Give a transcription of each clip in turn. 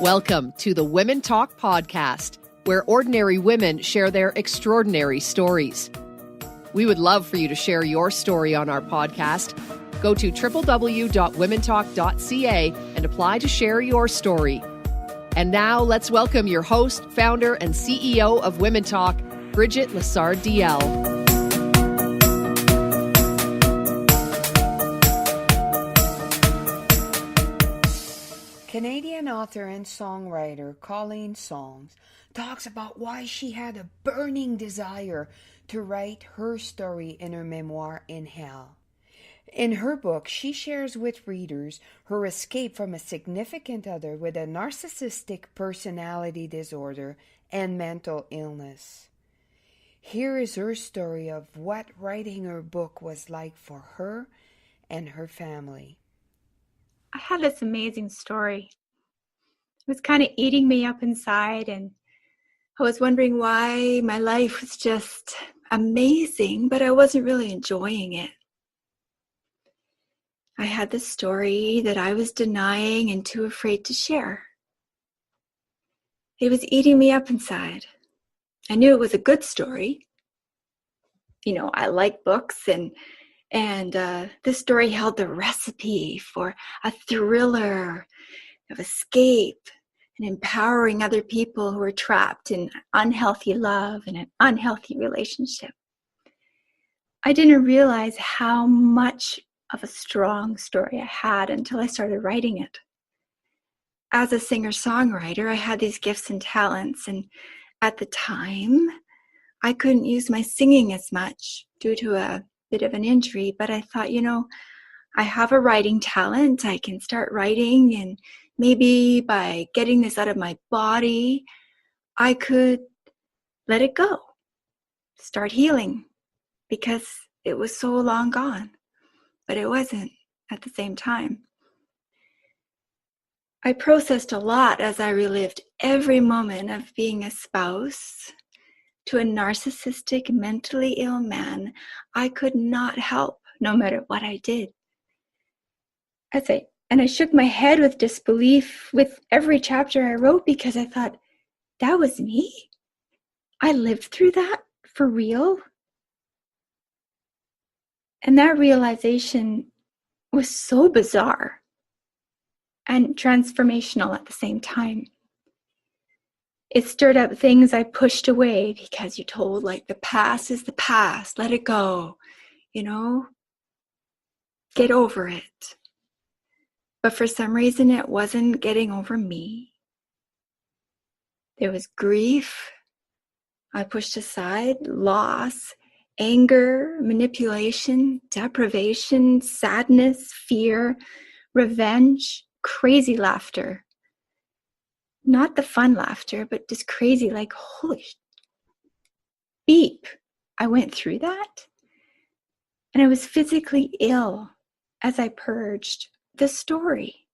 Welcome to the Women Talk podcast, where ordinary women share their extraordinary stories. We would love for you to share your story on our podcast. Go to www.womentalk.ca and apply to share your story. And now let's welcome your host, founder, and CEO of Women Talk, Bridget Lessard-Diel. Canadian author and songwriter Colleen talks about why she had a burning desire to write her story in her memoir, In Hell. In her book, she shares with readers her escape from a significant other with a narcissistic personality disorder and mental illness. Here is her story of what writing her book was like for her and her family. I had this amazing story. It was kind of eating me up inside, and I was wondering why my life was just amazing, but I wasn't really enjoying it. I had this story that I was denying and too afraid to share. It was eating me up inside. I knew it was a good story. You know, I like books, and this story held the recipe for a thriller of escape and empowering other people who are trapped in unhealthy love and an unhealthy relationship. I didn't realize how much of a strong story I had until I started writing it. As a singer-songwriter, I had these gifts and talents, and at the time, I couldn't use my singing as much due to a bit of an injury, but I thought, I have a writing talent. I can start writing, and maybe by getting this out of my body, I could let it go, start healing, because it was so long gone, but it wasn't at the same time. I processed a lot as I relived every moment of being a spouse to a narcissistic, mentally ill man I could not help no matter what I did. I shook my head with disbelief with every chapter I wrote, because I thought, that was me? I lived through that for real? And that realization was so bizarre and transformational at the same time. It stirred up things I pushed away because you told, the past is the past, let it go, get over it. But for some reason, it wasn't getting over me. There was grief I pushed aside, loss, anger, manipulation, deprivation, sadness, fear, revenge, crazy laughter. Not the fun laughter, but just crazy, holy beep. I went through that. And I was physically ill as I purged the story.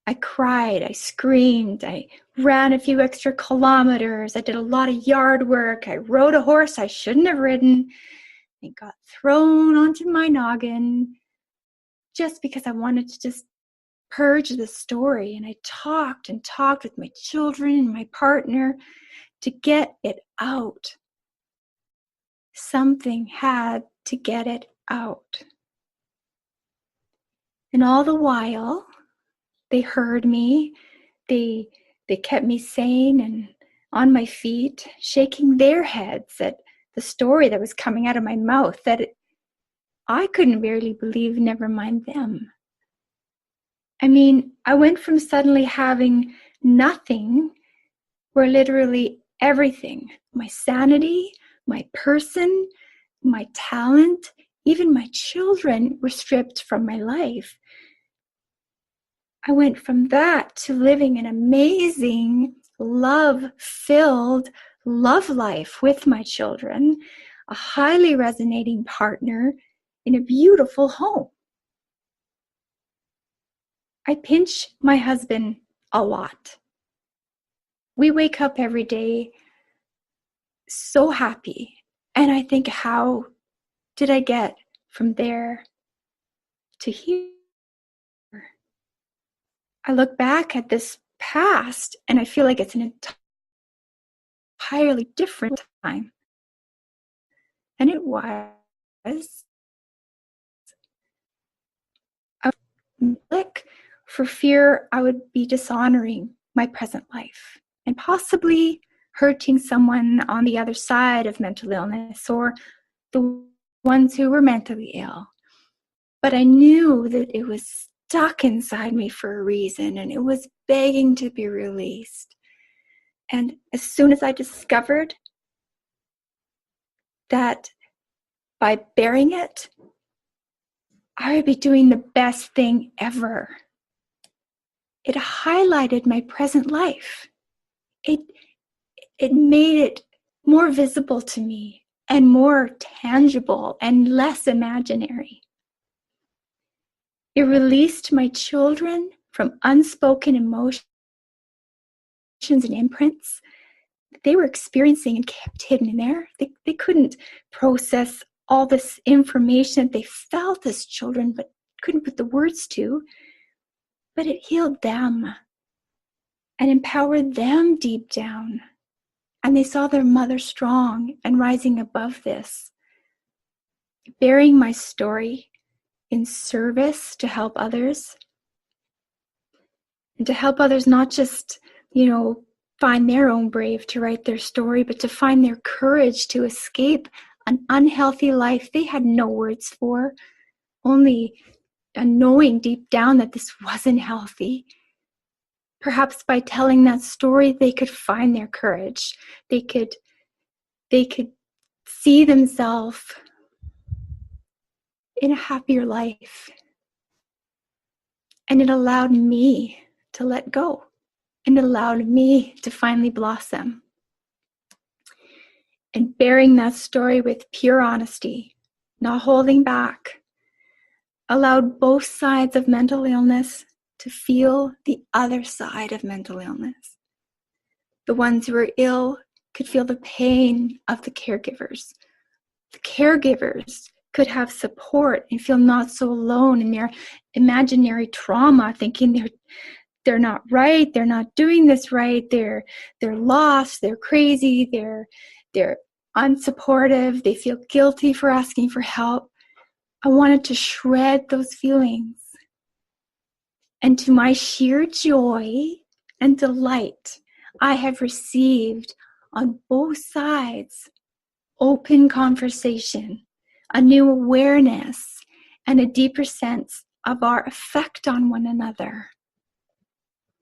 I cried, I screamed, I ran a few extra kilometers, I did a lot of yard work, I rode a horse I shouldn't have ridden. It got thrown onto my noggin just because I wanted to just purge the story. And I talked and talked with my children and my partner to get it out. Something had to get it out. And all the while, they heard me. They kept me sane and on my feet, shaking their heads at the story that was coming out of my mouth that I couldn't barely believe, never mind them. I went from suddenly having nothing, where literally everything, my sanity, my person, my talent, even my children were stripped from my life. I went from that to living an amazing, love-filled love life with my children, a highly resonating partner in a beautiful home. I pinch my husband a lot. We wake up every day so happy. And I think, how did I get from there to here? I look back at this past, and I feel like it's an entirely different time. And it was. I was sick for fear I would be dishonoring my present life and possibly hurting someone on the other side of mental illness or the ones who were mentally ill. But I knew that it was stuck inside me for a reason, and it was begging to be released. And as soon as I discovered that by bearing it, I would be doing the best thing ever. It highlighted my present life. It made it more visible to me and more tangible and less imaginary. It released my children from unspoken emotions and imprints that they were experiencing and kept hidden in there. They couldn't process all this information that they felt as children but couldn't put the words to. But it healed them and empowered them deep down. And they saw their mother strong and rising above this. Bearing my story in service to help others. And to help others not just, find their own brave to write their story, but to find their courage to escape an unhealthy life they had no words for, only knowing deep down that this wasn't healthy. Perhaps by telling that story, they could find their courage. They could see themselves in a happier life. And it allowed me to let go. And it allowed me to finally blossom. And bearing that story with pure honesty, not holding back, allowed both sides of mental illness to feel the other side of mental illness. The ones who were ill could feel the pain of the caregivers. The caregivers could have support and feel not so alone in their imaginary trauma, thinking they're not right, they're not doing this right, they're lost, they're crazy, they're unsupportive, they feel guilty for asking for help. I wanted to shred those feelings. And to my sheer joy and delight, I have received on both sides open conversation, a new awareness, and a deeper sense of our effect on one another.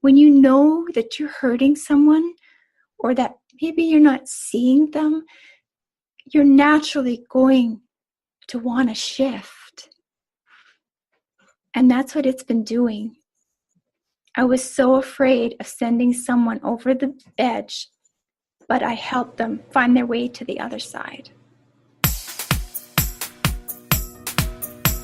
When you know that you're hurting someone, or that maybe you're not seeing them, you're naturally going to want to shift. And that's what it's been doing. I was so afraid of sending someone over the edge, but I helped them find their way to the other side.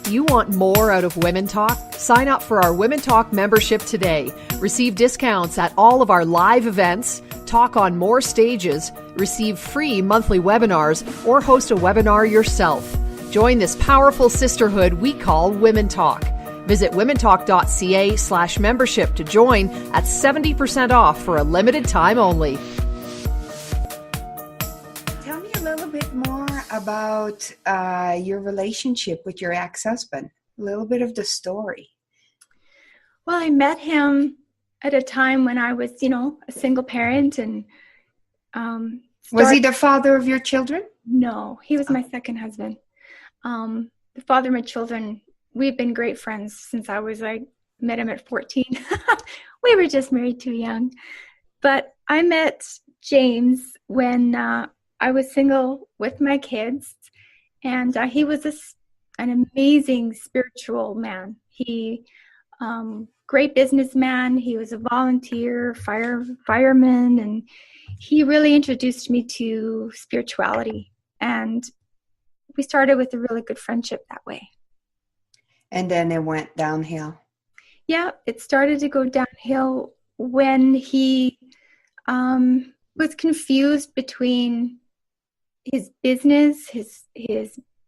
You want more out of Women Talk? Sign up for our Women Talk membership today. Receive discounts at all of our live events, talk on more stages, receive free monthly webinars, or host a webinar yourself. Join this powerful sisterhood we call Women Talk. Visit womentalk.ca/membership to join at 70% off for a limited time only. Tell me a little bit more about your relationship with your ex-husband. A little bit of the story. Well, I met him at a time when I was, a single parent, and was he the father of your children? No, he was my second husband. The father of my children. We've been great friends since I met him at 14. We were just married too young. But I met James when I was single with my kids, and he was an amazing spiritual man. He, great businessman. He was a volunteer, fireman, and he really introduced me to spirituality. And we started with a really good friendship that way. And then it went downhill. Yeah, it started to go downhill when he was confused between his business, his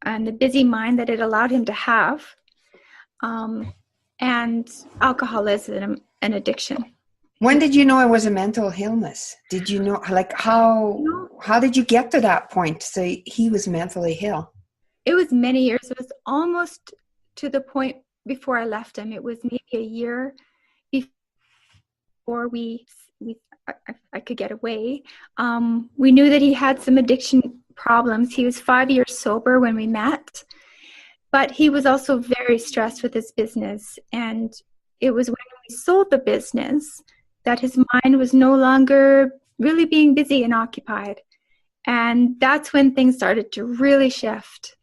and the busy mind that it allowed him to have, and alcoholism and addiction. When did you know it was a mental illness? Did you know, like, how did you get to that point to say he was mentally ill? It was many years. It was almost to the point before I left him. It was maybe a year before I could get away. We knew that he had some addiction problems. He was 5 years sober when we met, but he was also very stressed with his business. And it was when we sold the business that his mind was no longer really being busy and occupied. And that's when things started to really shift.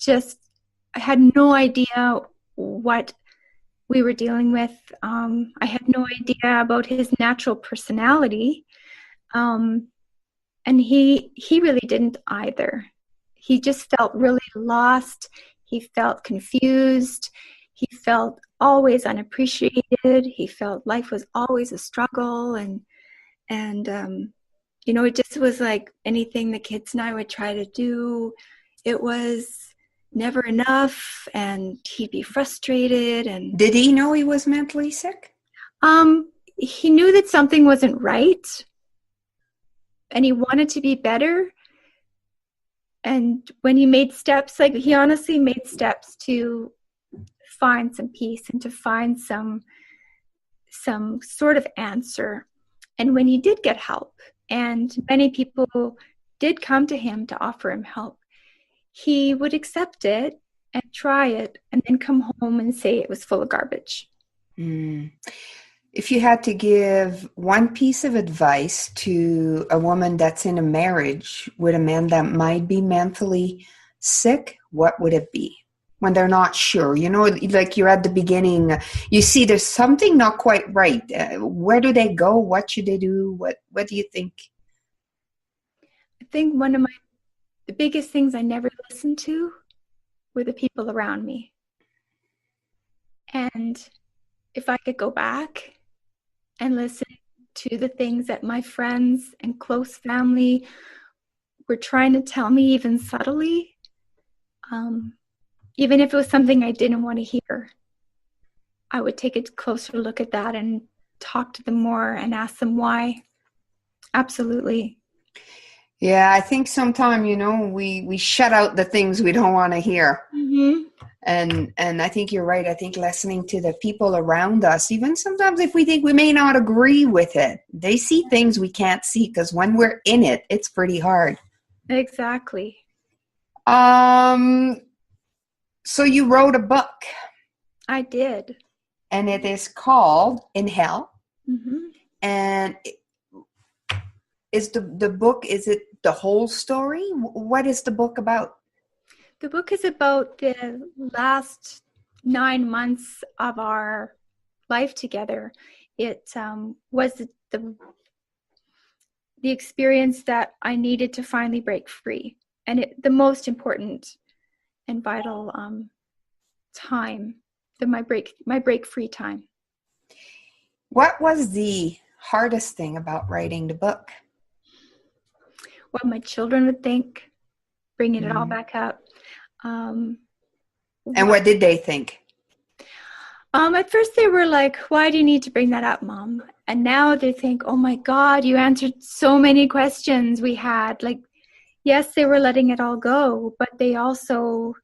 I had no idea what we were dealing with. I had no idea about his natural personality. And he really didn't either. He just felt really lost. He felt confused. He felt always unappreciated. He felt life was always a struggle. And it just was like anything the kids and I would try to do. It was never enough, and he'd be frustrated. And did he know he was mentally sick? He knew that something wasn't right, and he wanted to be better. And when he made steps, like he honestly made steps to find some peace and to find some sort of answer. And when he did get help, and many people did come to him to offer him help, he would accept it and try it and then come home and say it was full of garbage. If you had to give one piece of advice to a woman that's in a marriage with a man that might be mentally sick, what would it be? When they're not sure, like you're at the beginning, you see there's something not quite right. Where do they go? What should they do? What do you think? I think one of the biggest things I never listened to were the people around me. And if I could go back and listen to the things that my friends and close family were trying to tell me, even subtly, even if it was something I didn't want to hear, I would take a closer look at that and talk to them more and ask them why. Absolutely. Yeah, I think sometimes, we shut out the things we don't want to hear. Mm-hmm. And I think you're right. I think listening to the people around us, even sometimes if we think we may not agree with it, they see things we can't see, because when we're in it, it's pretty hard. Exactly. So you wrote a book. I did. And it is called In Hell. Mm-hmm. And is the book, is it the whole story? What is the book about? The book is about the last 9 months of our life together. It was the experience that I needed to finally break free, and the most important and vital time, my break free time. What was the hardest thing about writing the book? What my children would think, bringing it all back up. And what did they think? At first they were like, why do you need to bring that up, Mom? And now they think, oh my God, you answered so many questions we had. Like, yes, they were letting it all go, but they also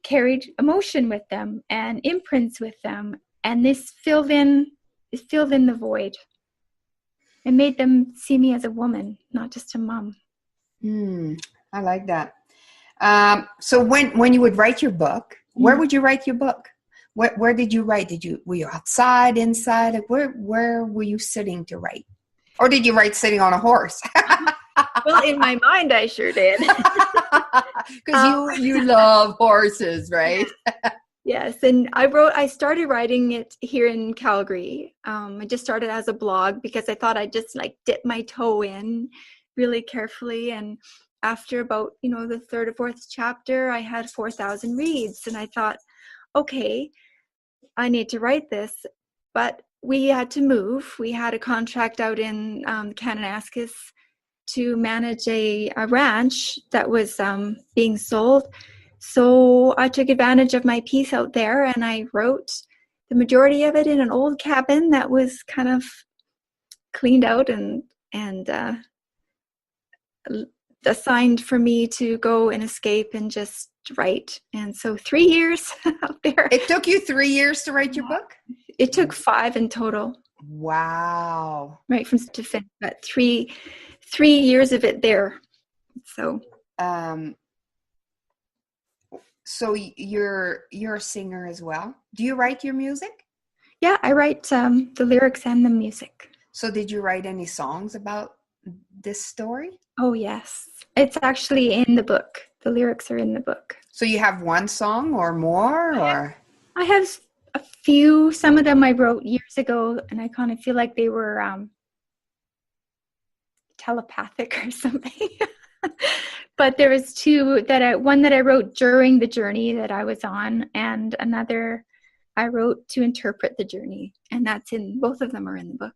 carried emotion with them and imprints with them. And this filled in the void. It made them see me as a woman, not just a mom. I like that. So when you would write your book, where would you write your book? Where did you write? Were you outside, inside? Where were you sitting to write? Or did you write sitting on a horse? Well, in my mind, I sure did. Because you love horses, right? Yes, and I started writing it here in Calgary. I just started as a blog because I thought I'd just like dip my toe in really carefully. And after about, the third or fourth chapter, I had 4,000 reads. And I thought, okay, I need to write this. But we had to move. We had a contract out in Kananaskis to manage a ranch that was being sold. So I took advantage of my piece out there and I wrote the majority of it in an old cabin that was kind of cleaned out and assigned for me to go and escape and just write. And so 3 years out there. It took you 3 years to write your book? It took 5 in total. Wow. Right from start to finish, but three years of it there. So so you're a singer as well. Do you write your music? yeah, I write the lyrics and the music. So did you write any songs about this story? Oh yes, it's actually in the book. The lyrics are in the book. So you have one song or more, or? I have a few. Some of them I wrote years ago, and I kind of feel like they were telepathic or something. But there was one that I wrote during the journey that I was on, and another I wrote to interpret the journey, and both of them are in the book.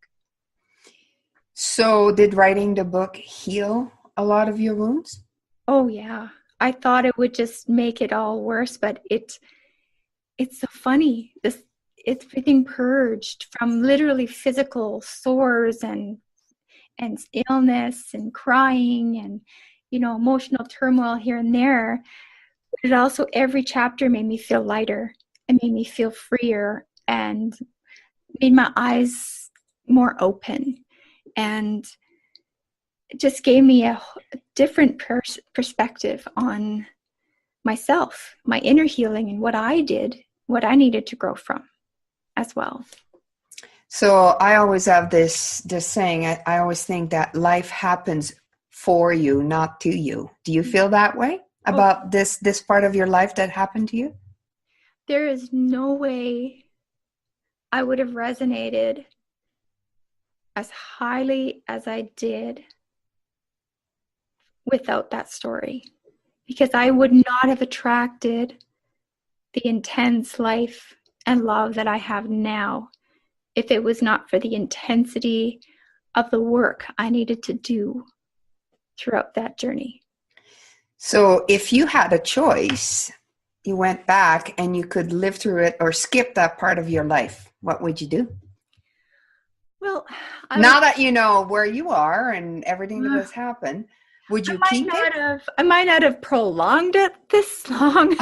So did writing the book heal a lot of your wounds? Oh yeah, I thought it would just make it all worse, but it's so funny. It's everything purged from literally physical sores and illness and crying and emotional turmoil here and there. But it also, every chapter made me feel lighter. It made me feel freer and made my eyes more open, and it just gave me a different perspective on myself, my inner healing, and what I needed to grow from as well. So I always have this saying, I always think that life happens for you, not to you. Do you feel that way about this part of your life that happened to you? There is no way I would have resonated as highly as I did without that story, because I would not have attracted the intense life and love that I have now if it was not for the intensity of the work I needed to do throughout that journey. So if you had a choice, you went back and you could live through it or skip that part of your life, what would you do? Well, now that you know where you are and everything that has happened, would you keep it? I might not have prolonged it this long.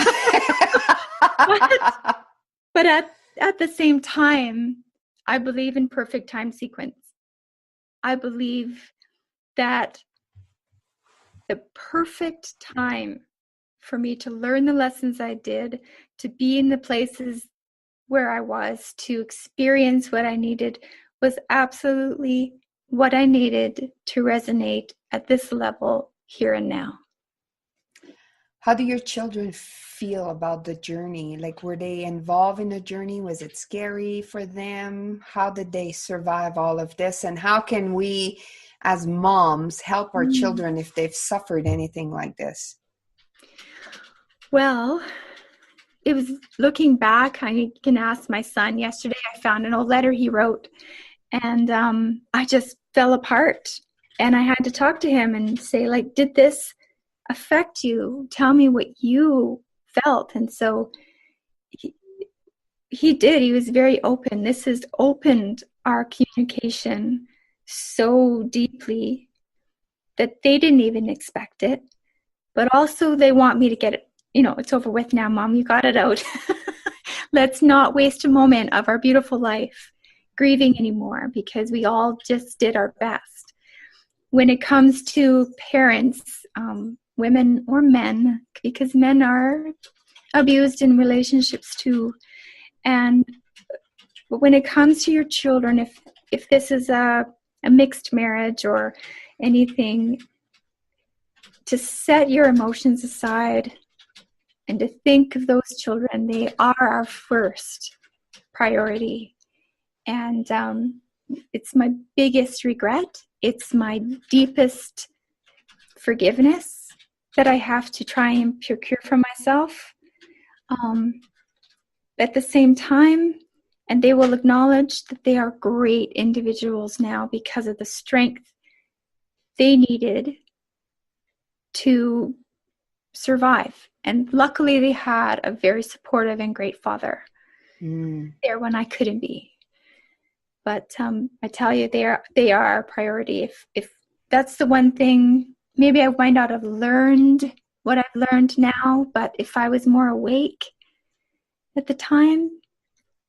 but at the same time, I believe in perfect time sequence. I believe that the perfect time for me to learn the lessons I did, to be in the places where I was, to experience what I needed, was absolutely what I needed to resonate at this level here and now. How do your children feel about the journey? Like, were they involved in the journey? Was it scary for them? How did they survive all of this? And how can we, as moms, help our children if they've suffered anything like this? Well, it was looking back, I can ask my son. Yesterday, I found an old letter he wrote, and I just fell apart. And I had to talk to him and say, like, did this affect you? Tell me what you felt. And so he did. He was very open. This has opened our communication so deeply that they didn't even expect it. But also they want me to get it. It's over with now, Mom. You got it out. Let's not waste a moment of our beautiful life grieving anymore, because we all just did our best. When it comes to parents, women or men, because men are abused in relationships too. And when it comes to your children, if this is a mixed marriage or anything, to set your emotions aside and to think of those children. They are our first priority. And it's my biggest regret. It's my deepest forgiveness that I have to try and procure for myself. At the same time, and they will acknowledge that they are great individuals now because of the strength they needed to survive. And luckily they had a very supportive and great father. there when I couldn't be. But I tell you, they are a priority. If that's the one thing, maybe I might not have learned what I've learned now, but if I was more awake at the time,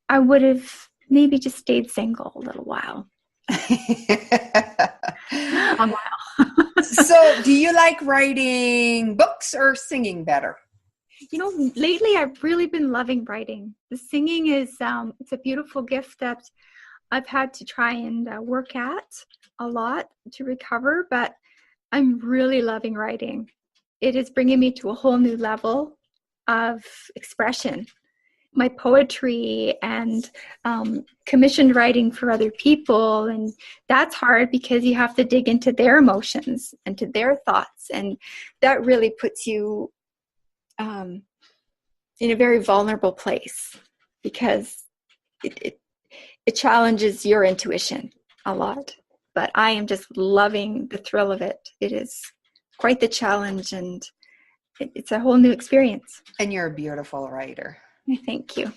I would have maybe just stayed single a little while. A while. So do you like writing books or singing better? Lately I've really been loving writing. The singing is, it's a beautiful gift that I've had to try and work at a lot to recover, but I'm really loving writing. It is bringing me to a whole new level of expression. My poetry and commissioned writing for other people, and that's hard because you have to dig into their emotions and to their thoughts, and that really puts you in a very vulnerable place because it challenges your intuition a lot. But I am just loving the thrill of it. It is quite the challenge, and it's a whole new experience. And you're a beautiful writer. Thank you.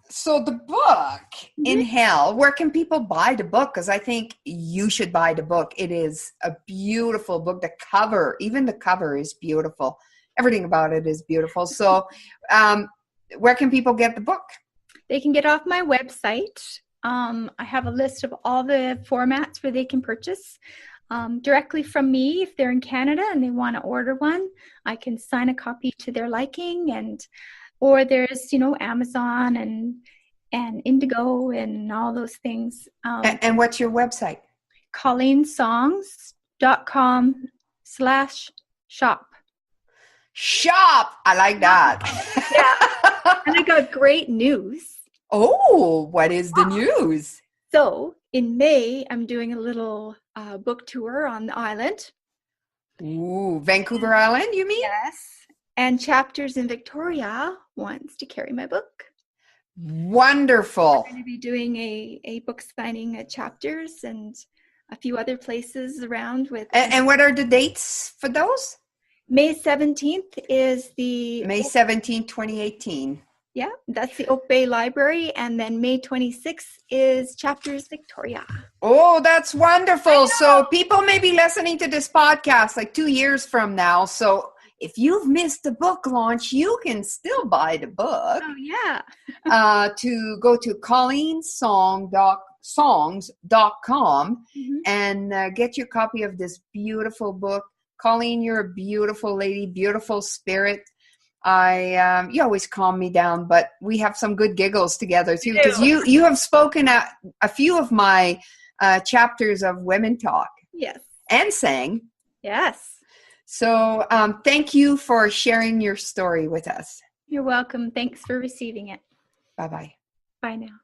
So the book, In Hell, where can people buy the book? Because I think you should buy the book. It is a beautiful book. The cover, even the cover is beautiful. Everything about it is beautiful. So where can people get the book? They can get off my website. I have a list of all the formats where they can purchase directly from me. If they're in Canada and they want to order one, I can sign a copy to their liking, or there's, Amazon and Indigo and all those things. And what's your website? colleensongs.com/shop. Shop. I like that. Yeah. And I got great news. Oh, what is the news? So in May, I'm doing a little book tour on the island. Ooh, Vancouver Island, you mean? Yes. And Chapters in Victoria wants to carry my book. Wonderful. I'm going to be doing a book signing at Chapters and a few other places around with. And what are the dates for those? May 17th is the... May 17th, 2018. Yeah, that's the Oak Bay Library. And then May 26th is Chapters Victoria. Oh, that's wonderful. So people may be listening to this podcast like 2 years from now. So if you've missed the book launch, you can still buy the book. Oh, yeah. To go to colleensongs.com and get your copy of this beautiful book. Colleen, you're a beautiful lady, beautiful spirit. You always calm me down, but we have some good giggles together too, because you have spoken at a few of my chapters of Women Talk. Yes. And sang. Yes. So thank you for sharing your story with us. You're welcome. Thanks for receiving it. Bye-bye. Bye now.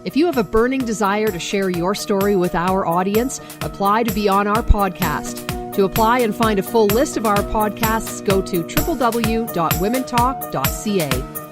If you have a burning desire to share your story with our audience, apply to be on our podcast. To apply and find a full list of our podcasts, go to www.womentalk.ca.